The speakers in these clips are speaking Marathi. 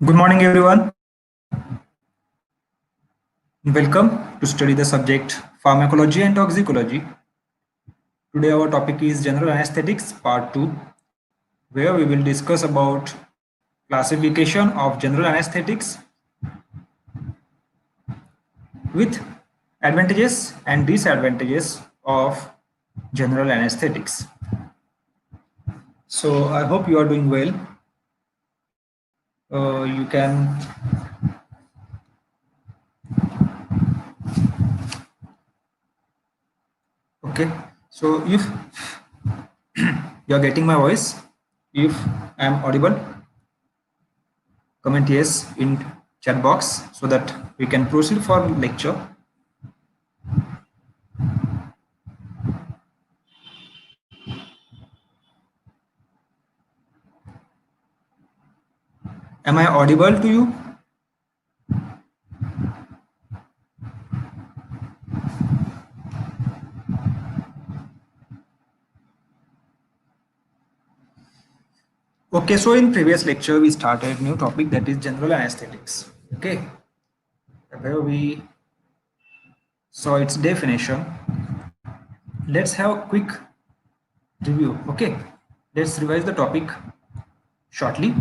Good morning, everyone. Welcome to study the subject pharmacology and toxicology. Today, our topic is general anesthetics part 2, where we will discuss about classification of general anesthetics with advantages and disadvantages of general anesthetics. So, I hope you are doing well. You can okay. So, if you are getting my voice, if I am audible, comment yes in chat box so that we can proceed for lecture. Am I audible to you? Okay, so in previous lecture we started new topic, that is general anesthetics. Okay, where we saw its definition. Let's have a quick review. Okay, let's revise the topic shortly.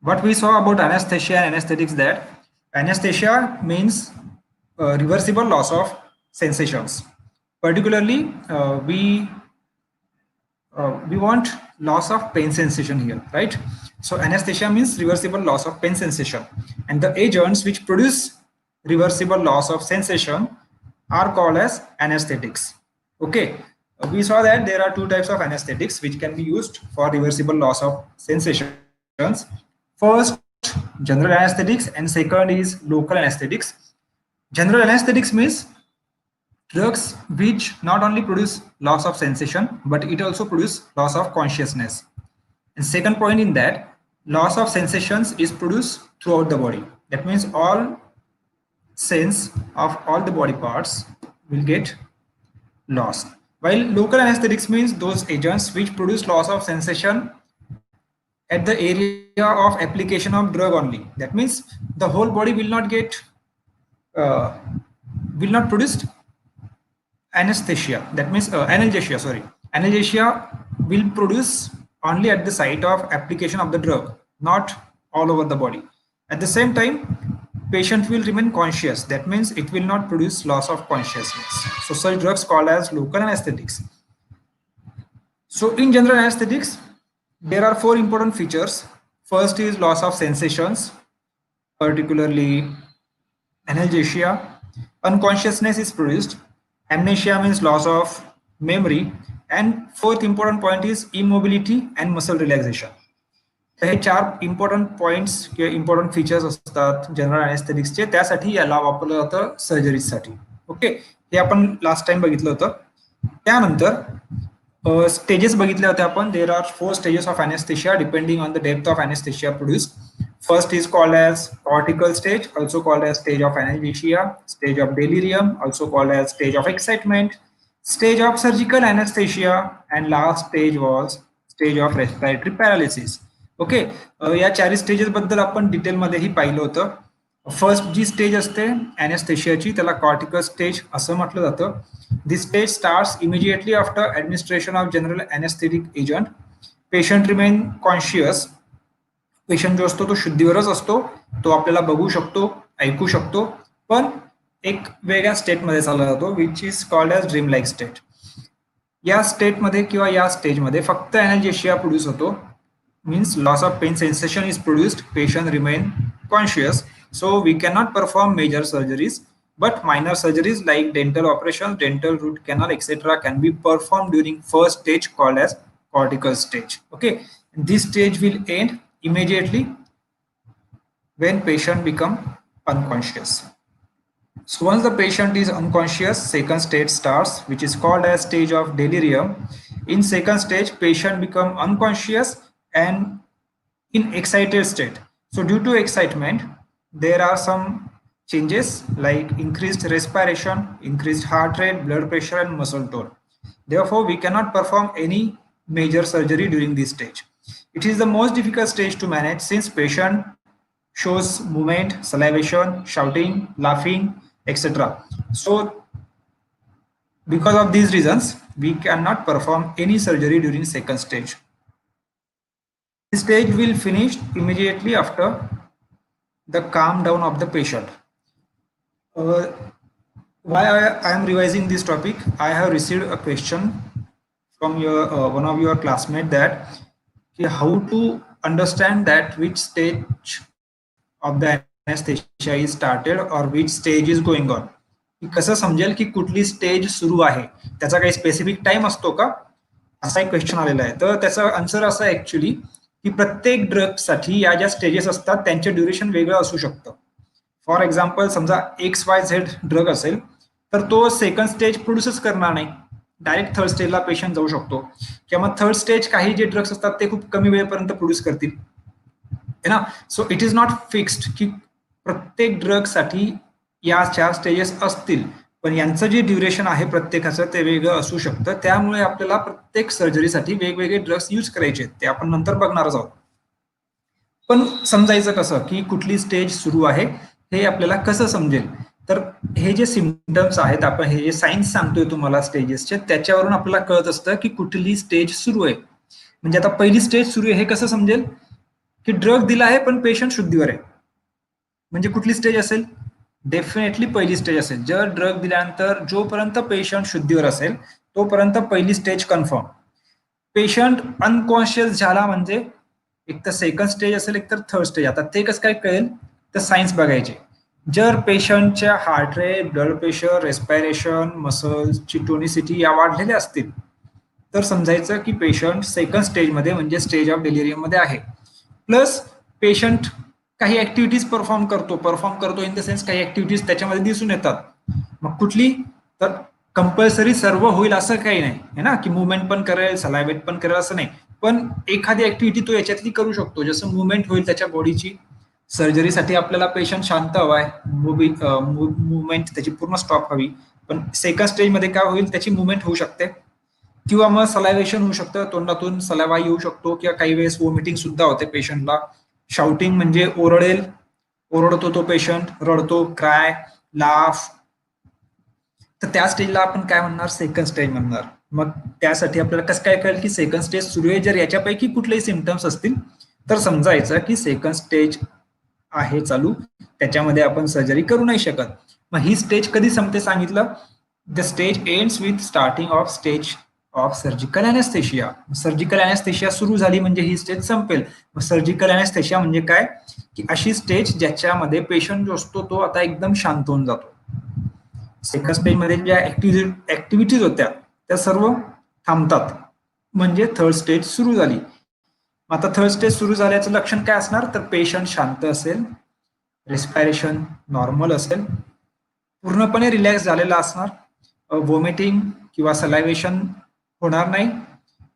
What we saw about anesthesia and anesthetics, that anesthesia means reversible loss of sensations. Particularly, we want loss of pain sensation here, right? So anesthesia means reversible loss of pain sensation, and the agents which produce reversible loss of sensation are called as anesthetics. Okay, we saw that there are two types of anesthetics which can be used for reversible loss of sensations. First, general anesthetics, and second is local anesthetics. General anesthetics means drugs which not only produce loss of sensation, but it also produce loss of consciousness. And second point in that, loss of sensations is produced throughout the body. That means all sense of all the body parts will get lost. While local anesthetics means those agents which produce loss of sensation at the area of application of drug only. That means the whole body will not get will not produce anesthesia. That means analgesia. Sorry, analgesia will produce only at the site of application of the drug, not all over the body. At the same time, patient will remain conscious. That means it will not produce loss of consciousness. So such drugs called as local anesthetics. So in general anesthetics, there are four important features. First is loss of sensations, particularly analgesia. Unconsciousness is produced. Amnesia means loss of memory. And fourth important point is immobility and muscle relaxation. तर हे चार इम्पॉर्टंट पॉइंट्स किंवा इम्पॉर्टंट फीचर्स असतात जनरल अनेस्थेटिक्सचे, त्यासाठी याला वापरलं जातं सर्जरीसाठी. ओके, हे आपण लास्ट टाइम बघितलं होतं. त्यानंतर स्टेजेस बघितले होते आपण. There are 4 stages of anaesthesia depending on the depth of anaesthesia produced. First is called as cortical stage, also called as stage of analgesia, stage of delirium, also called as stage of excitement, stage of surgical anesthesia, and last stage was stage of respiratory paralysis. Okay, या चारही स्टेजेस बद्दल आपण डिटेलमध्येही पाहिलं होतं. फर्स्ट जी स्टेज असते अनेस्थेशियाची त्याला कॉर्टिकल स्टेज असं म्हटलं जातं. This stage starts immediately after administration of general anaesthetic agent. Patient remain conscious. Patient जो असतो तो शुद्धीवरच असतो. तो आपल्याला बघू शकतो, ऐकू शकतो, पण एक वेगळ्या स्टेटमध्ये चालला जातो, which is called as dream like state. या स्टेटमध्ये किंवा या स्टेजमध्ये फक्त एनर्जेशिया प्रोड्यूस होतो. Means loss of pain sensation is produced, patient remain conscious. So we cannot perform major surgeries, but minor surgeries like dental operations, dental root canal, etc. can be performed during first stage called as cortical stage. Okay, and this stage will end immediately when patient become unconscious. So once the patient is unconscious, second stage starts, which is called as stage of delirium. In second stage, patient become unconscious and in excited state. So due to excitement, there are some changes like increased respiration, increased heart rate, blood pressure, and muscle tone. Therefore, we cannot perform any major surgery during this stage. It is the most difficult stage to manage since patient shows movement, salivation, shouting, laughing, etc. So, because of these reasons, we cannot perform any surgery during second stage. This stage will finish immediately after the calm down of the patient. Uh, why I am revising this topic? I have received a question from your one of your classmates that how to understand that which stage of the anesthesia is started or which stage is going on. की कसं समजेल की कुठली स्टेज सुरू आहे, त्याचा काही स्पेसिफिक टाइम असतो का, असा एक क्वेश्चन आलेला आहे. तर त्याचा आन्सर असा आहे ऍक्च्युली की प्रत्येक ड्रगसाठी या ज्या स्टेजेस असतात त्यांचे ड्युरेशन वेगळं असू शकतं. फॉर एक्झाम्पल समजा XYZ ड्रग असेल तर तो सेकंड स्टेज प्रोड्यूसच करणार नाही, डायरेक्ट थर्ड स्टेजला पेशंट जाऊ शकतो. किंवा थर्ड स्टेज काही जे ड्रग्स असतात ते खूप कमी वेळेपर्यंत प्रोड्यूस करतील है ना. So it is not fixed की प्रत्येक ड्रगसाठी या 4 स्टेजेस असतील, पण यांचं जे ड्युरेशन आहे प्रत्येकाचं ते वेगळं असू शकतं. त्यामुळे आपल्याला प्रत्येक सर्जरीसाठी वेगवेगळे ड्रग्स यूज करायचे, ते आपण नंतर बघणारच आहोत. पण समजायचं कसं की कुठली स्टेज सुरू आहे हे आपल्याला कसं समजेल, तर हे जे सिम्पटम्स आहेत, आपण हे जे सायन्स सांगतोय तुम्हाला स्टेजेसचे, त्याच्यावरून आपल्याला कळत असतं की कुठली स्टेज सुरू आहे. म्हणजे आता पहिली स्टेज सुरू आहे हे कसं समजेल की ड्रग दिला आहे पण पेशंट शुद्धीवर आहे, म्हणजे कुठली स्टेज असेल, डेफिनेटली पहिली स्टेज असेल. जर ड्रग दिल्यानंतर जोपर्यंत पेशंट शुद्धीवर असेल तोपर्यंत पहिली स्टेज कन्फर्म. पेशंट अनकॉन्शियस झाला म्हणजे एक तर सेकंड स्टेज असेल एक तर थर्ड स्टेज. आता ते कसं काय कळेल तर सायन्स बघायचे. जर पेशंटच्या heart rate, blood pressure, respiration, मसल्सची टोनिसिटी या वाढलेल्या असतील तर समजायचं की पेशंट सेकंड स्टेजमध्ये म्हणजे स्टेज ऑफ डिलिरियम मध्ये आहे. प्लस पेशंट काही ऍक्टिव्हिटीज परफॉर्म करतो इन द सेन्स काही ऍक्टिव्हिटीज त्याच्यामध्ये दिसून येतात. मग कुठली, तर कंपल्सरी सर्व होईल असं काही नाही है ना, की मुवमेंट पण करेल, सलायवेट पण करेल असं नाही, पण एखादी ऍक्टिव्हिटी तो याच्यातली करू शकतो. जसं मुवमेंट होईल त्याच्या बॉडीची. सर्जरीसाठी आपल्याला पेशंट शांत हवाय, मुवमेंट त्याची पूर्ण स्टॉप हवी, पण सेकंड स्टेजमध्ये काय होईल त्याची मुवमेंट होऊ शकते. किंवा मग सलायवेशन होऊ शकतं, तोंडातून सलावा येऊ शकतो, किंवा काही वेळेस वॉमिटिंग सुद्धा होते पेशंटला. शाउटिंग म्हणजे ओरडतो तो पेशंट, रडतो, क्राय, लाफ, तर त्या स्टेजला आपण काय म्हणणार, सेकंड स्टेज म्हणणार. मग त्यासाठी आपल्याला कसं काय कळेल की सेकंड स्टेज सुरू आहे. जर याच्यापैकी कुठलेही सिम्पटम्स असतील तर समजायचं की सेकंड स्टेज आहे चालू, त्याच्यामध्ये आपण सर्जरी करू नाही शकत. मग ही स्टेज कधी संपते सांगितलं, the stage ends with starting of stage of surgical anaesthesia. Surgical anaesthesia सुरू झाली म्हणजे ही स्टेज संपेल. सर्जिकल अनेस्थेशिया म्हणजे काय की अशी स्टेज ज्याच्यामध्ये पेशंट जो असतो तो आता एकदम शांत होऊन जातो. सेकंड स्टेज मध्ये ज्या ऍक्टिव्हिटीज होत्या त्या सर्व थांबतात, म्हणजे थर्ड स्टेज सुरू झाली. आता थर्ड स्टेज सुरू झाल्याचं लक्षण काय असणार, तर पेशंट शांत असेल, रेस्पिरेशन नॉर्मल असेल, पूर्णपणे रिलॅक्स झालेला असणार, वॉमिटिंग किंवा सलायवेशन होणार नाही,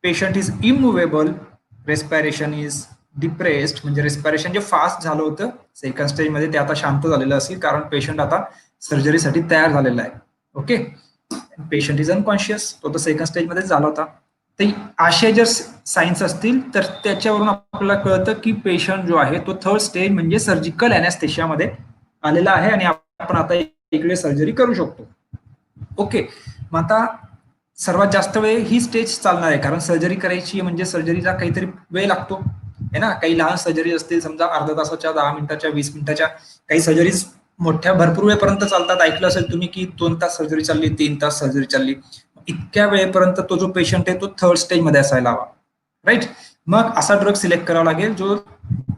patient is immovable, respiration is depressed, म्हणजे रेस्पिरेशन जे फास्ट झालं होतं सेकंड स्टेज मध्ये ते आता शांत झालेलं असेल, कारण पेशंट आता सर्जरीसाठी तयार झालेला आहे. ओके, पेशंट इज अनकॉन्शियस, तो तर सेकंड स्टेज मध्ये झाला होता. तर असे जर सायन्स असतील तर त्याच्यावरून आपल्याला कळतं की पेशंट जो आहे तो थर्ड स्टेज म्हणजे सर्जिकल अनेस्थेशियामध्ये आलेला आहे आणि आपण आता इकडे सर्जरी करू शकतो. ओके, मग आता सर्वात जास्त वेळ ही स्टेज चालणार आहे, कारण सर्जरी करायची म्हणजे सर्जरीचा काहीतरी वेळ लागतो है ना. काही लहान सर्जरी असतील समजा अर्धा तासाच्या, 10 मिनिटाच्या, 20 मिनिटाच्या, काही सर्जरीज मोठ्या भरपूर वेळपर्यंत चालतात. ऐकलं असेल तुम्ही की 2 तास सर्जरी चालली, 3 तास सर्जरी चालली. इतक्या वेळेपर्यंत तो जो पेशंट आहे तो थर्ड स्टेज मध्ये असायला हवा, राईट. मग असा ड्रग सिलेक्ट करावा लागेल जो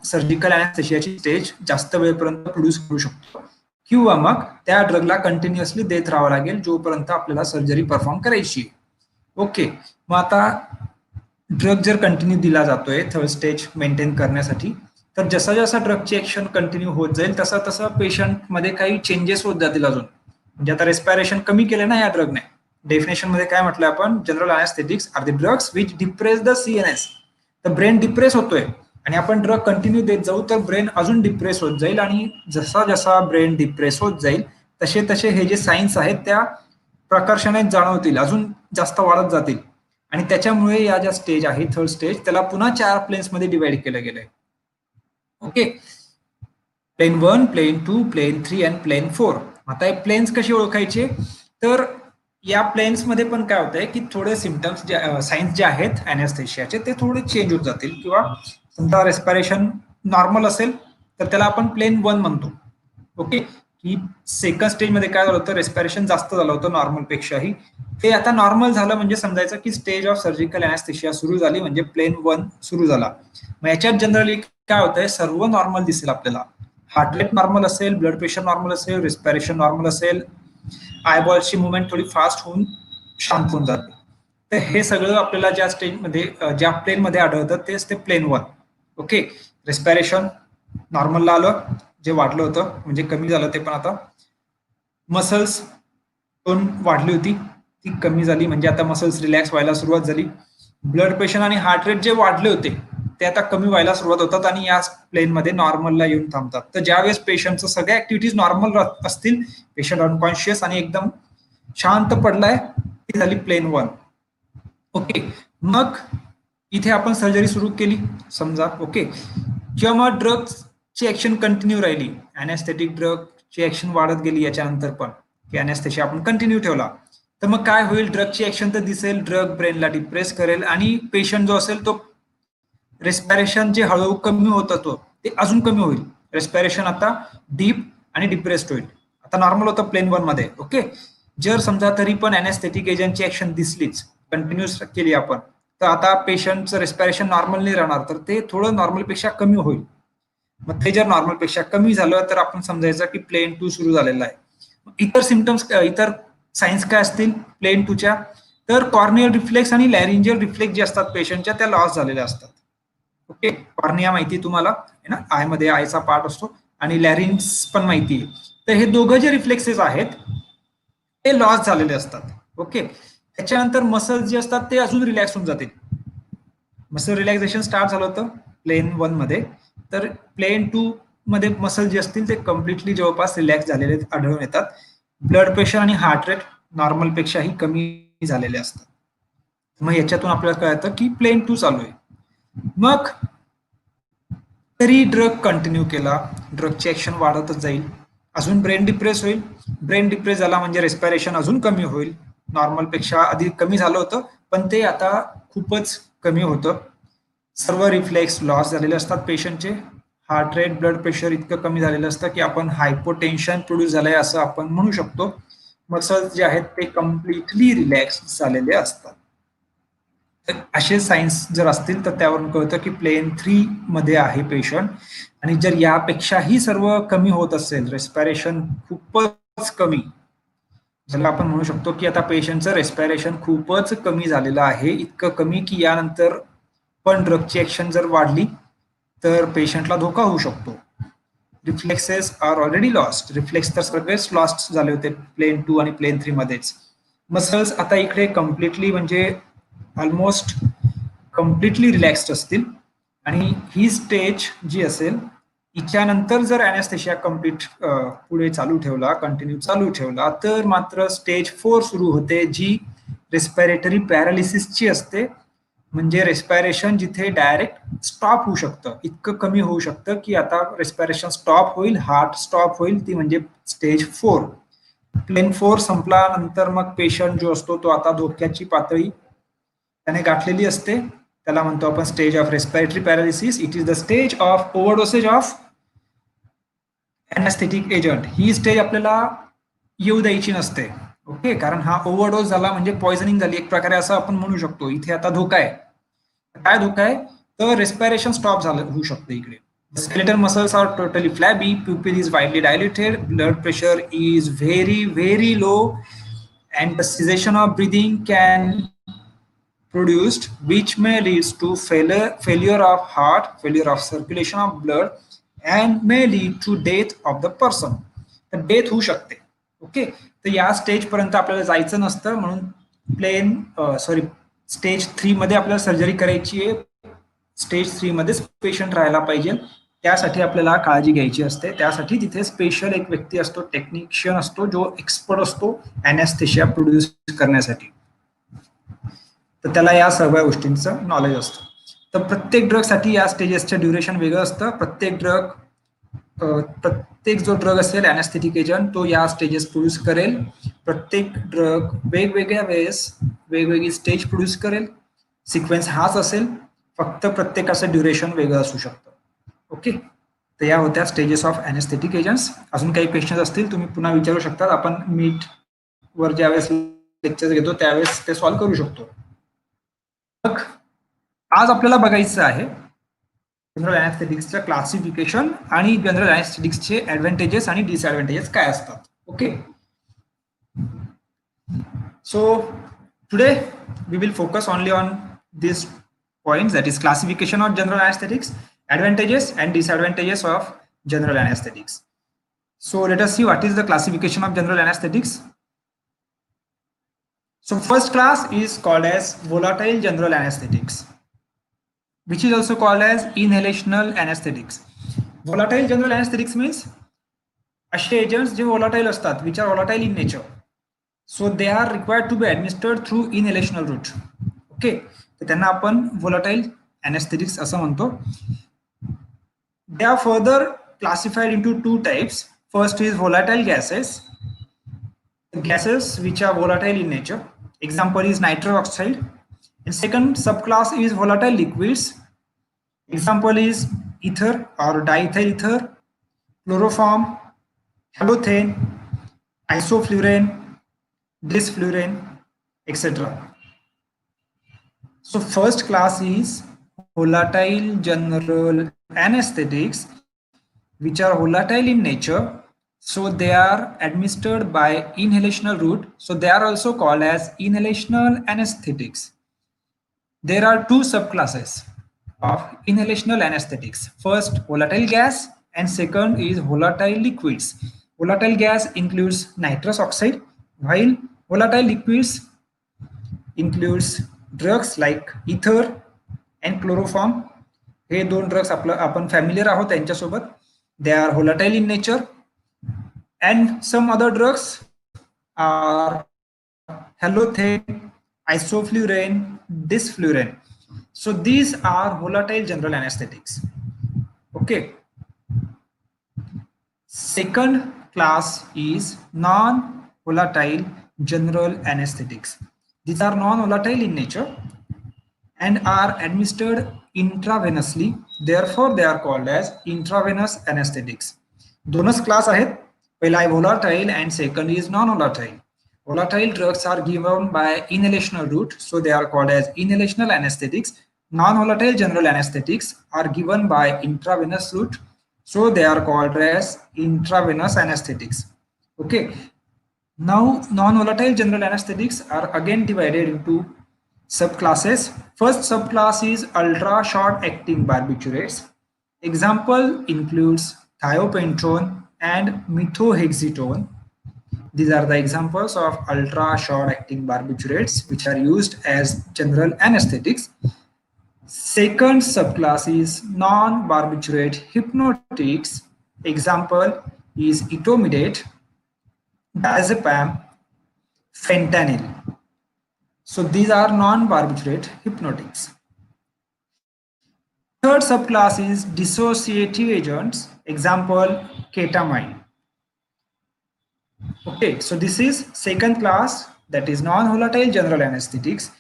सर्जिकल अनेस्थेशियाची स्टेज जास्त वेळपर्यंत प्रोड्यूस करू शकतो, किंवा मग त्या ड्रगला कंटिन्युअसली देत राहावं लागेल जोपर्यंत आपल्याला सर्जरी परफॉर्म करायची. ओके, मग आता ड्रग जर कंटिन्यू दिला जातोय थर्ड स्टेज मेंटेन करण्यासाठी, तर जसा जसा ड्रगची ऍक्शन कंटिन्यू होत जाईल तसा तसा पेशंटमध्ये काही चेंजेस होत जातील अजून. म्हणजे आता रेस्पिरेशन कमी केलं ना या ड्रगने. डेफिनेशन मध्ये काय म्हटलं आपण, general anaesthetics are the drugs which depress the CNS. तर ब्रेन डिप्रेस होतोय आणि आपण ड्रग कंटिन्यू देत जाऊ तर ब्रेन अजून डिप्रेस होत जाईल आणि जसा जसा ब्रेन डिप्रेस होत जाईल तसे तसे हे जे सायन्स आहेत त्या प्रकर्षाने जाणवतील, अजून जास्त वाढत जातील आणि त्याच्यामुळे या ज्या स्टेज आहे थर्ड स्टेज त्याला पुन्हा 4 प्लेन्समध्ये डिवाइड केलं गेलंय. ओके, प्लेन 1, प्लेन 2, प्लेन 3 आणि प्लेन 4. आता हे प्लेन्स कसे ओळखायचे, तर या प्लेन्स मध्ये पण काय होतंय की थोडे सिम्पटम्स जे सायन्स जे आहेत अॅनेस्थेशियाचे ते थोडे चेंज होत जातील. किंवा समजा रेस्पिरेशन नॉर्मल असेल तर त्याला आपण प्लेन 1 म्हणतो. ओके, की सेकंड स्टेज मध्ये काय झालं होतं, रेस्पिरेशन जास्त झालं होतं नॉर्मल पेक्षाही, ते आता नॉर्मल झालं म्हणजे समजायचं की स्टेज ऑफ सर्जिकल अॅनेस्थेशिया सुरू झाली, म्हणजे प्लेन 1 सुरू झाला. मग याच्यात जनरली काय होतंय, सर्व नॉर्मल दिसेल आपल्याला. हार्ट रेट नॉर्मल असेल, ब्लड प्रेशर नॉर्मल असेल, रेस्पिरेशन नॉर्मल असेल, आयबॉलची मुवमेंट थोडी फास्ट होऊन शांत होऊन जाते. तर हे सगळं आपल्याला ज्या स्टेजमध्ये ज्या प्लेनमध्ये आढळतं तेच ते प्लेन 1. ओके, रेस्पिरेशन नॉर्मलला आलं, जे वाढलं होतं म्हणजे कमी झालं ते पण आता. मसल्स टोन वाढली होती ती कमी झाली, म्हणजे आता मसल्स रिलॅक्स व्हायला सुरुवात झाली. ब्लड प्रेशर आणि हार्ट रेट जे वाढले होते ते आता कमी व्हायला सुरुवात होतात आणि या प्लेनमध्ये नॉर्मलला येऊन थांबतात. तर ज्यावेळेस पेशंटचं सगळ्या ऍक्टिव्हिटीज नॉर्मल असतील, पेशंट अनकॉन्शियस आणि एकदम शांत पडलाय, ती झाली प्लेन 1. ओके, मग इथे आपण सर्जरी सुरू केली समजा. ओके, किंवा मग ड्रग्सची ऍक्शन कंटिन्यू राहिली, अॅनेस्थेटिक ड्रगची ऍक्शन वाढत गेली याच्यानंतर पण, की अॅनेस्थेशिया आपण कंटिन्यू ठेवला, तर मग काय होईल, ड्रगची ऍक्शन तर दिसेल, ड्रग ब्रेनला डिप्रेस करेल आणि पेशंट जो असेल तो रेस्पिरेशन जे हळूहळू कमी होत तो ते अजून कमी होईल. रेस्पिरेशन आता डीप आणि डिप्रेस्ड होईल. आता नॉर्मल होतं प्लेन 1 मध्ये. ओके, जर समजा तरी पण अॅनेस्थेटिक एजंटची ऍक्शन दिसलीच, कंटिन्यूस केली आपण, तर आता पेशंटचं रेस्पिरेशन नॉर्मल नाही राहणार, तर ते थोडं नॉर्मलपेक्षा कमी होईल. मग ते जर नॉर्मलपेक्षा कमी झालं तर आपण समजायचं की प्लेन 2 सुरू झालेला आहे. इतर सिम्पटम्स, इतर सायन्स काय असतील प्लेन 2च्या, तर कॉर्नियल रिफ्लेक्स आणि लॅरिंजियल रिफ्लेक्स जे असतात पेशंटच्या त्या लॉस झालेल्या असतात. ओके, कॉर्निया माहिती तुम्हाला आहे ना, आय मध्ये आयचा पार्ट असतो, आणि लॅरिंग्स पण माहिती आहे. तर हे दोघं जे रिफ्लेक्सेस आहेत ते लॉस झालेले असतात. ओके, त्याच्यानंतर मसल्स जे असतात ते अजून रिलॅक्स होऊन जातील. मसल रिलॅक्सेशन स्टार्ट झालं होतं प्लेन 1 मध्ये, तर प्लेन 2 मध्ये मसल जे असतील ते कम्प्लिटली जवळपास रिलॅक्स झालेले आढळून येतात. ब्लड प्रेशर आणि हार्ट रेट नॉर्मल पेक्षाही कमी झालेले असतात. मग याच्यातून आपल्याला कळतं की प्लेन 2 चालू आहे. मग तरी ड्रग कंटिन्यू केला, ड्रगची ऍक्शन वाढतच जाईल, अजून ब्रेन डिप्रेस होईल. ब्रेन डिप्रेस झाला म्हणजे रेस्पिरेशन अजून कमी होईल, नॉर्मल पेक्षा आधी कमी झालं होतं पण ते आता खूपच कमी होतं. सर्व रिफ्लेक्स लॉस झालेले असतात पेशंटचे. हार्ट रेट, ब्लड प्रेशर इतकं कमी झालेलं असतं की आपण हायपोटेन्शन प्रोड्यूस झालंय असं आपण म्हणू शकतो. मसल्स जे आहेत ते कम्प्लिटली रिलॅक्स झालेले असतात. असे सायन्स जर असतील तर त्यावरून कळतं की प्लेन 3 मध्ये आहे पेशंट. आणि जर यापेक्षाही सर्व कमी होत असेल, रेस्पिरेशन खूपच कमी, ज्याला आपण म्हणू शकतो की आता पेशंटचं रेस्पिरेशन खूपच कमी झालेलं आहे, इतकं कमी की यानंतर पण ड्रगची ऍक्शन जर वाढली तर पेशंटला धोका होऊ शकतो. Reflexes are already lost, reflex तर सगळेच लॉस्ट झाले होते प्लेन 2 आणि प्लेन 3 मध्येच. मसल्स आता इकडे कम्प्लिटली म्हणजे ऑलमोस्ट कम्प्लिटली रिलॅक्स्ड असतील. आणि ही स्टेज जी असेल हिच्यानंतर जर अॅनेस्थेशिया कम्प्लीट पुढे चालू ठेवला, कंटिन्यू चालू ठेवला, तर मात्र स्टेज 4 सुरू होते, जी रेस्पिरेटरी पॅरालिसिसची असते. म्हणजे रेस्पिरेशन जिथे डायरेक्ट स्टॉप होऊ शकतं, इतकं कमी होऊ शकतं की आता रेस्पिरेशन स्टॉप होईल, हार्ट स्टॉप होईल, ती म्हणजे स्टेज 4. प्लेन 4 संपल्यानंतर मग पेशंट जो असतो तो आता धोक्याची पातळी त्याने गाठलेली असते. त्याला म्हणतो आपण stage of respiratory paralysis. It is the stage of overdosages of anaesthetic agent. ही स्टेज आपल्याला येऊ द्यायची नसते. ओके, कारण हा ओव्हरडोस झाला म्हणजे पॉइझनिंग झाली एक प्रकारे, असं आपण म्हणू शकतो. इथे आता धोका आहे. काय धोका आहे, तर रेस्पिरेशन स्टॉप झालं होऊ शकतं इकडे. Skeletal muscles are totally flabby, pupil is widely dilated, blood pressure is very, very low, and the cessation of breathing can produced, which may lead to failure of heart, failure of circulation of blood, and may lead to death of the person. तर डेथ होऊ शकते. ओके, तर या स्टेज पर्यंत आपल्याला जायचं नसतं, म्हणून स्टेज 3 मध्ये आपल्याला सर्जरी करायची आहे स्टेज 3 मध्येच पेशंट राहायला पाहिजे. त्यासाठी आपल्याला काळजी घ्यायची असते. त्यासाठी तिथे स्पेशल एक व्यक्ती असतो, टेक्निशियन असतो, जो एक्सपर्ट असतो अॅनेस्थेशिया प्रोड्यूस करण्यासाठी. तर त्याला या सर्व गोष्टींचं नॉलेज असतं. तर प्रत्येक ड्रगसाठी या स्टेजेसचं ड्युरेशन वेगळं असतं. प्रत्येक जो ड्रग असेल अॅनेस्थेटिक एजंट तो या स्टेजेस प्रोड्यूस करेल. प्रत्येक ड्रग वेगवेगळ्या वेळेस वेगवेगळी स्टेज प्रोड्यूस करेल. सिक्वेन्स हाच असेल, फक्त प्रत्येकाचं ड्युरेशन वेगळं असू शकतं. ओके, तर या होत्या स्टेजेस ऑफ अॅनेस्थेटिक एजंट्स. अजून काही क्वेश्चन असतील तुम्ही पुन्हा विचारू शकता. आपण मीट वर ज्यावेळेस लेक्चर घेतो त्यावेळेस ते सॉल्व्ह करू शकतो. मग आज आपल्याला बघायचं आहे जनरल अॅनेस्थेटिक्सचं क्लासिफिकेशन आणि जनरल अॅनेस्थेटिक्सचे ऍडव्हान्टेजेस आणि डिसएडव्हान्टेजेस काय असतात. Okay, so today we will focus only on these points, that is classification of general anesthetics, advantages and disadvantages of general anesthetics. So let us see what is the classification of general anesthetics. So first class is called as volatile general anesthetics, which is also called as inhalational anesthetics. Volatile general anesthetics means असे एजंट्स जे volatile असतात, which are volatile in nature. So they are required to be administered through inhalational route. Okay, तर त्यांना आपण volatile anesthetics असं म्हणतो. They are further classified into two types. First is volatile gases. Gases which are volatile in nature. Example is nitrous oxide. And second subclass is volatile liquids. Example is ether or diethyl ether, chloroform, halothane, isoflurane, disflurane, etc. So first class is volatile general anesthetics, which are volatile in nature. So they are administered by inhalational route. So they are also called as inhalational anesthetics. There are two subclasses of inhalational anesthetics. First, volatile gas, and second is volatile liquids. Volatile gas includes nitrous oxide, while volatile liquids includes drugs like ether and chloroform. हे दोन ड्रग्स आपण फॅमिलियर आहोत त्यांच्यासोबत. They are volatile in nature, and some other drugs are halothane, isoflurane, disflurane. So these are volatile general anesthetics. Okay. Second class is non-volatile general anesthetics. These are non-volatile in nature and are administered intravenously. Therefore, they are called as intravenous anesthetics. दोनच क्लास आहेत. पहिला आहे volatile and second is non-volatile. Volatile drugs are given by inhalational route, so they are called as inhalational anesthetics. Non-volatile general anesthetics are given by intravenous route, so they are called as intravenous anesthetics. Okay. Now, non-volatile general anesthetics are again divided into subclasses. First subclass is ultra short acting barbiturates. Example includes thiopentrone and methotrexate. These are the examples of ultra short acting barbiturates which are used as general anesthetics. Second subclass is non-barbiturate hypnotics. Example is etomidate, diazepam, fentanyl. So these are non-barbiturate hypnotics. Third subclass is dissociative agents. Example, ketamine. Okay, so this is second class, that is non-volatile general anesthetics,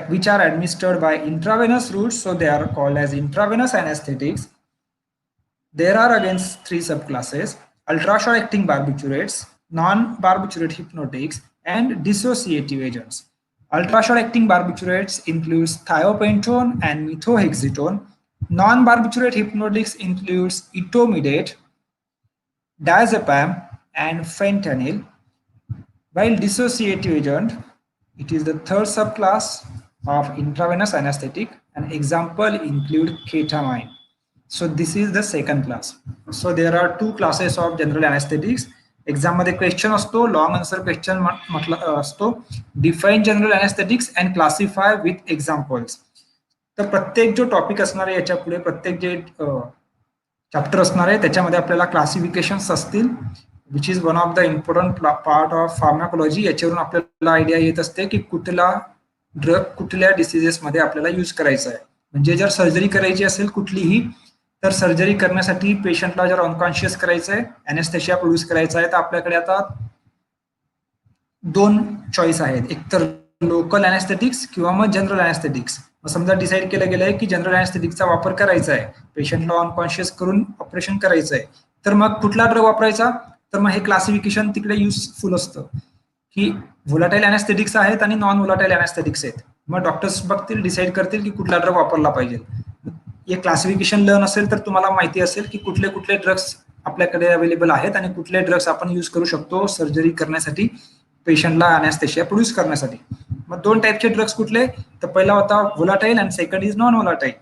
which are administered by intravenous routes. So they are called as intravenous anesthetics. There are again three subclasses: ultra-short acting barbiturates, non-barbiturate hypnotics, and dissociative agents. Ultra-short acting barbiturates includes thiopentrone and methotrexate. Non-barbiturate hypnotics includes etomidate, diazepam, and fentanyl. While dissociative agent, it is the third subclass of intravenous anesthetic, and example include ketamine. So this is the second class. So there are two classes of general anesthetics. Exam मध्ये क्वेश्चन असतो, लॉंग आन्सर क्वेश्चन म्हटलं असतो, define general anaesthetics and classify with examples. तर प्रत्येक जो टॉपिक असणार आहे याच्या पुढे प्रत्येक जे चॅप्टर असणार आहे त्याच्यामध्ये आपल्याला क्लासिफिकेशन्स असतील, which is one of the important part of pharmacology. याच्यावरून आपल्याला आयडिया येत असते की कुठला ड्रग कुठल्या डिसिजेसमध्ये आपल्याला यूज करायचा आहे. म्हणजे जर सर्जरी करायची असेल कुठलीही, तर सर्जरी करण्यासाठी पेशंटला जर अनकॉन्शियस करायचं आहे, अॅनेस्थेशिया प्रोड्यूस करायचा आहे, तर आपल्याकडे आता 2 चॉईस आहेत, एक तर लोकल अॅनेस्थेटिक्स किंवा मग जनरल अॅनेस्थेटिक्स. समजा डिसाईड केलं गेलंय की जनरल अॅनेस्थेटिक्सचा वापर करायचा आहे, पेशंटला अनकॉन्शियस करून ऑपरेशन करायचं आहे, तर मग कुठला ड्रग वापरायचा? तर मग हे क्लासिफिकेशन तिकडे युजफुल असतं की व्होलाटाईल अॅनेस्थेटिक्स आहेत आणि नॉन व्होलाटाईल अॅनेस्थेटिक्स आहेत. मग डॉक्टर्स बघतील, डिसाईड करतील की कुठला ड्रग वापरला पाहिजे. हे क्लासिफिकेशन लर्न असेल तर तुम्हाला माहिती असेल की कुठले कुठले ड्रग्स आपल्याकडे अवेलेबल आहेत आणि कुठले ड्रग्स आपण यूज करू शकतो सर्जरी करण्यासाठी, पेशंटला अॅनेस्थेशिया प्रोड्यूस करण्यासाठी. मग 2 टाईपचे ड्रग्स कुठले? तर पहिला होता व्होलाटाईल आणि second is non volatile.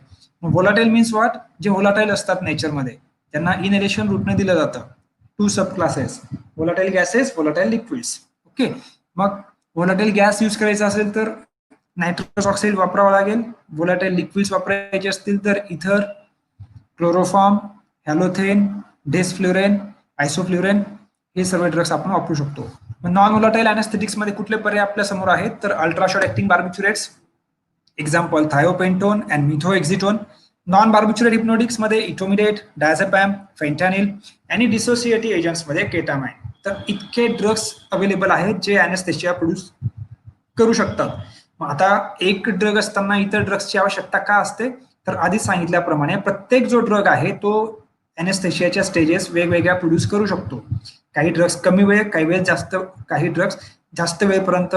Volatile means what? जे व्होलाटाईल असतात नेचरमध्ये त्यांना इनहेलेशन रूटने दिलं जातं. 2 sub classes, volatile gases, volatile liquids. Okay. मग व्होलाटाईल गॅस यूज करायचा असेल तर नायट्रस ऑक्साईड वापरावा लागेल. व्होलाटाईल लिक्विड्स वापरायचे असतील तर इथर, क्लोरोफॉर्म, हॅलोथेन, डेसफ्लोरेन, आयसोफ्लोरेन हे सर्व ड्रग्स आपण वापरू शकतो. नॉन व्होलाटाईल अॅनेस्थेटिक्स मध्ये कुठले पर्याय आपल्या समोर आहेत? तर ultra short acting barbiturates, example thiopentone and methohexitone. Non barbiturate hypnotics मध्ये इटोमिडेट, डायझेपॅम, फेंटानिल आणि डिसोसिएटिव्ह एजंट्स मध्ये केटामाइन. तर इतके ड्रग्स अवेलेबल आहेत जे अॅनेस्थेशिया प्रोड्यूस करू शकतात. मग आता एक ड्रग असताना इतर ड्रग्सची आवश्यकता का असते? तर आधी सांगितल्याप्रमाणे प्रत्येक जो ड्रग आहे तो अॅनेस्थेशियाच्या स्टेजेस वेगवेगळ्या प्रोड्यूस करू शकतो. काही ड्रग्स कमी वेळ, काही वेळ जास्त, काही ड्रग्स जास्त वेळपर्यंत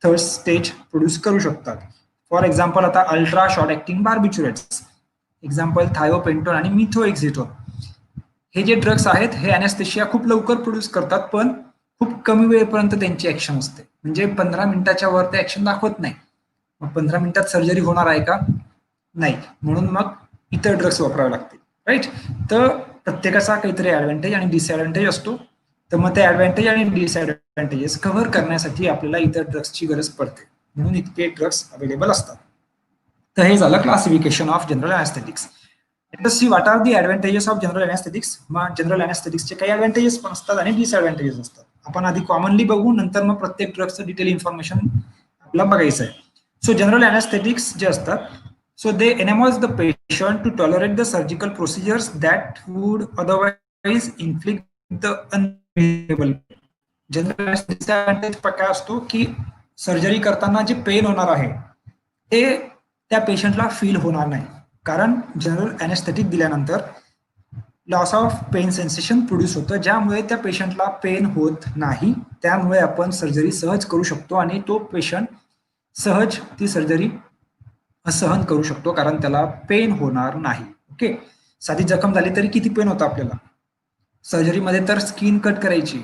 थर्ड स्टेज प्रोड्यूस करू शकतात. फॉर एक्झाम्पल आता ultra short acting barbiturates, example thiopentone आणि मिथोएक्झिटोन, हे जे ड्रग्स आहेत हे अॅनेस्थेशिया खूप लवकर प्रोड्यूस करतात, पण खूप कमी वेळेपर्यंत त्यांची ऍक्शन असते. म्हणजे 15 मिनिटाच्या वर ते ऍक्शन दाखवत नाही. मग 15 मिनिटात सर्जरी होणार आहे का? नाही. म्हणून मग इतर ड्रग्स वापरावे लागतील. राईट. तर प्रत्येकाचा काहीतरी ऍडव्हान्टेज आणि डिसएडव्हान्टेज असतो. तर मग ते ऍडव्हान्टेज आणि डिसएडव्हान्टेजेस कव्हर करण्यासाठी आपल्याला इतर ड्रग्सची गरज पडते, म्हणून इतके ड्रग्स अवेलेबल असतात. तर हे झालं classification of general anaesthetics. Let us see what are the advantages of general anaesthetics. मग जनरल अॅनेस्थेटिक्सचे काही ऍडव्हान्टेजेस पण असतात आणि डिसएडव्हान्टेजेस असतात. आपण आधी कॉमनली बघू, नंतर मग प्रत्येक ड्रगचं डिटेल इन्फॉर्मेशन आपल्याला बघायचं आहे. सो जनरल अॅनेस्थेटिक्स जे असतात, so they enables the patient to tolerate the surgical procedures that would otherwise inflict the unbearable. General अॅनेस्थेटिक्सचा ऍडव्हान्टेज काय असतो की सर्जरी करताना जे पेन होणार आहे ते त्या पेशंटला फील होणार नाही, कारण जनरल अॅनेस्थेटिक दिल्यानंतर loss of pain sensation produce होतं, ज्यामुळे त्या पेशंटला पेन होत नाही. त्यामुळे आपण सर्जरी सहज करू शकतो आणि तो पेशंट सहज ती सर्जरी सहन करू शकतो, कारण त्याला पेन होणार नाही. ओके. साधी जखम झाली तरी किती पेन होतं आपल्याला. सर्जरीमध्ये तर स्किन कट करायची,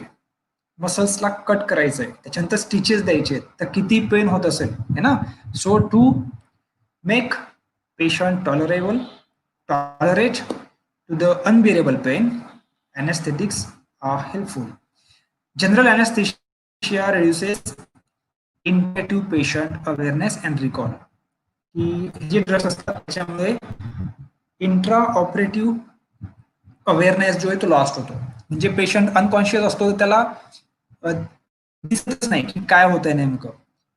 मसल्सला कट करायचंय, त्याच्यानंतर स्टिचेस द्यायचे, तर किती पेन होत असेल, है ना. So to make patient tolerate to the unbearable pain, anaesthetics are helpful. General anaesthesia reduces इंटेटिव्ह पेशंट अवेअरनेस अँड रिकॉल. की जे ड्रग्स असतात त्याच्यामुळे इंट्रा ऑपरेटिव्ह अवेअरनेस जो आहे तो लॉस्ट होतो. म्हणजे पेशंट अनकॉन्शियस असतो, त्याला दिसतच नाही की काय होत आहे नेमकं,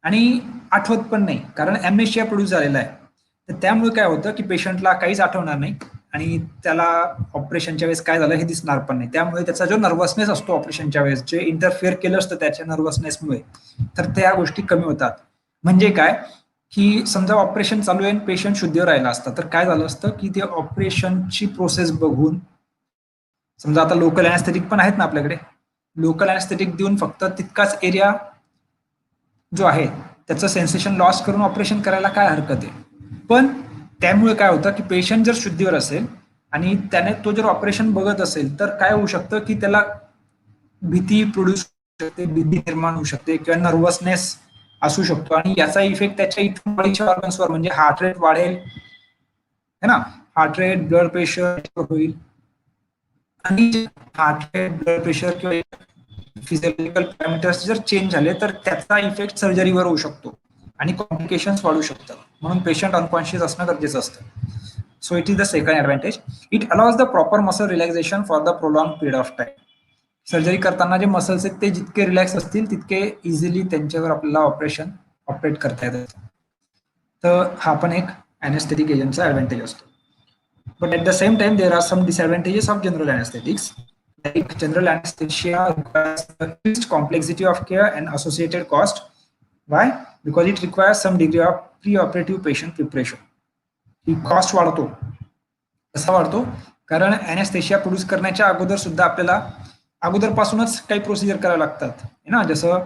आणि आठवत पण नाही, कारण ॲम्नेशिया प्रोड्यूस झालेला आहे. तर त्यामुळे काय होतं की पेशंटला काहीच आठवणार नाही आणि त्याला ऑपरेशनच्या वेळेस काय झालं हे दिसणार पण नाही. त्यामुळे त्याचा जो नर्वसनेस असतो ऑपरेशनच्या वेळेस, जे इंटरफेअर केलं असतं त्याच्या नर्वसनेसमुळे, तर त्या गोष्टी कमी होतात. म्हणजे काय की समजा ऑपरेशन चालू आहे, पेशंट शुद्धीवर राहिला असता, तर काय झालं असतं की ते ऑपरेशनची प्रोसेस बघून, समजा आता लोकल अॅनेस्थेटिक पण आहेत ना आपल्याकडे, लोकल अॅनेस्थेटिक देऊन फक्त तितकाच एरिया जो आहे त्याचं सेन्सेशन लॉस करून ऑपरेशन करायला काय हरकत आहे. पण त्यामुळे काय होतं की पेशंट जर शुद्धीवर असेल आणि त्याने तो जर ऑपरेशन बघत असेल, तर काय होऊ शकतं की त्याला भीती प्रोड्यूस होऊ शकते, भीती निर्माण होऊ शकते किंवा नर्वसनेस असू शकतो, आणि याचा इफेक्ट त्याच्या इतर बॉडीच्या ऑर्गन्सवर, म्हणजे हार्ट रेट वाढेल, है ना, हार्ट रेट, ब्लड प्रेशर होईल, आणि हार्ट रेट, ब्लड प्रेशर किंवा फिजियोलॉजिकल पॅरामीटर्स जर चेंज झाले तर त्याचा इफेक्ट सर्जरीवर होऊ शकतो. आणि कॉम्प्लिकेशन्स वाढू शकतात, म्हणून पेशंट अनकॉन्शियस असणं गरजेचं असतं. So it is the second advantage. It allows the proper muscle relaxation for the prolong period of time. Surgery करताना जे मसल्स आहेत ते जितके रिलॅक्स असतील तितके इझिली त्यांच्यावर आपल्याला ऑपरेट करता येतं. तर हा पण एक अॅनेस्थेटिक एजंटचा ॲडव्हान्टेज असतो. But at the same time, there are some disadvantages of general anesthetics. Like general anesthesia requires the increased complexity of care and associated cost. Why? Because it requires some degree of pre-operative patient preparation. He cost वाढतो. कसा वाढतो? कारण अॅनेस्थेशिया प्रोड्यूस करण्याच्या अगोदर सुद्धा आपल्याला अगोदरपासूनच काही प्रोसिजर कराव्या लागतात ना. जसं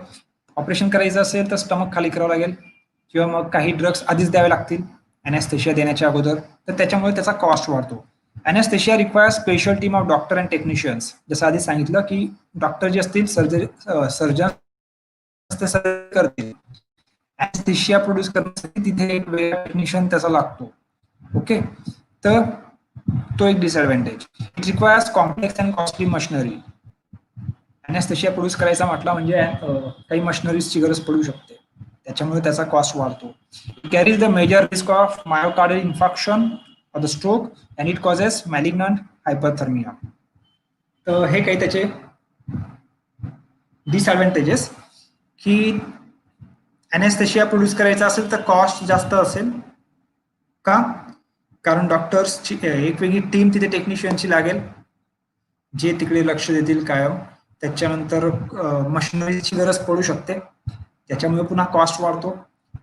ऑपरेशन करायचं असेल तर स्टमक खाली करावं लागेल किंवा मग काही ड्रग्स आधीच द्यावे लागतील अॅनेस्थेशिया देण्याच्या अगोदर, तर त्याच्यामुळे त्याचा कॉस्ट वाढतो. Anaesthesia requires special team of doctor and technicians. जसं आधी सांगितलं की डॉक्टर जे असतील सर्जन करतील. अॅनेस्थेशिया प्रोड्यूस करण्यासाठी तिथे एक वेगळा टेक्निशियन त्याचा लागतो. ओके, तर तो एक disadvantage. It requires complex and costly machinery. Anaesthesia produce करायचा म्हटला म्हणजे काही मशिनरीजची गरज पडू शकते, त्याच्यामुळे त्याचा कॉस्ट वाढतो. It carries the major risk of myocardial infarction or the stroke and it causes malignant hyperthermia. तर हे काही त्याचे डिसएडव्हान्टेजेस, की अॅनेस्थेशिया प्रोड्यूस करायचा असेल तर कॉस्ट जास्त असेल. का? कारण डॉक्टर्सची एक वेगळी टीम तिथे टेक्निशियनची लागेल जे तिकडे लक्ष देतील कायम. त्याच्यानंतर मशिनरीची गरज पडू शकते, त्याच्यामुळे पुन्हा कॉस्ट वाढतो.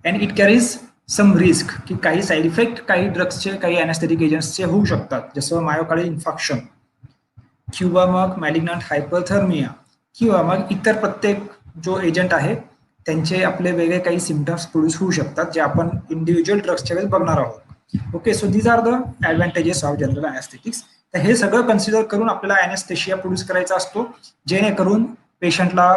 And it carries some risk, की काही साईड इफेक्ट काही ड्रग्सचे काही अॅनेस्थेटिक एजंट्सचे होऊ शकतात, जसं मायोकार्डियल इन्फार्क्शन किंवा मग मॅलिग्नंट हायपरथर्मिया किंवा मग इतर प्रत्येक जो एजंट आहे त्यांचे आपले वेगळे काही सिम्पटम्स प्रोड्यूस होऊ शकतात जे आपण इंडिव्हिज्युअल ड्रग्सच्या वेळेस बघणार आहोत. Okay, so these are the advantages of general anaesthetics. तर हे सगळं कन्सिडर करून आपल्याला अॅनेस्थेशिया प्रोड्यूस करायचा असतो, जेणेकरून पेशंटला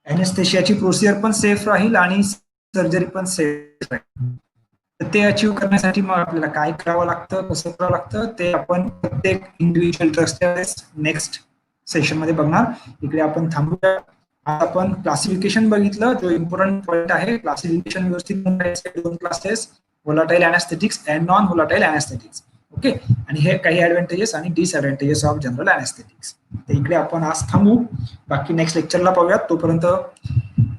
अॅनेस्थेशियाची प्रोसिजर पण सेफ राहील आणि सर्जरी पण सेफ राहील. तर ते अचीव्ह करण्यासाठी मग आपल्याला काय करावं लागतं, कसं करावं लागतं, ते आपण प्रत्येक इंडिव्हिज्युअल ड्रग्सच्या वेळेस नेक्स्ट सेशनमध्ये बघणार. इकडे आपण थांबूया. आज आपण क्लासिफिकेशन बघितलं, जो इम्पॉर्टंट पॉईंट आहे. क्लासिफिकेशन व्यवस्थित दोन classes, volatile अॅनेस्थेटिक्स and non volatile अॅनेस्थेटिक्स. Okay, आणि हे काही ॲडव्हान्टेजेस आणि डिसएडव्हान्टेजेस ऑफ जनरल अॅनेस्थेटिक्स. तर इकडे आपण आज थांबू, बाकी नेक्स्ट लेक्चरला पाहूयात. तोपर्यंत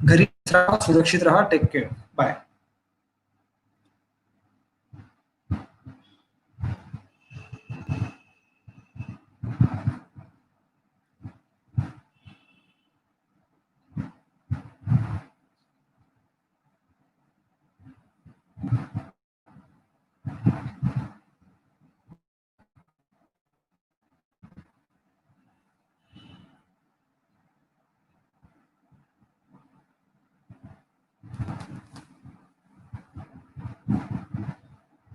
घरी राहा, सुरक्षित राहा, टेक केअर, बाय.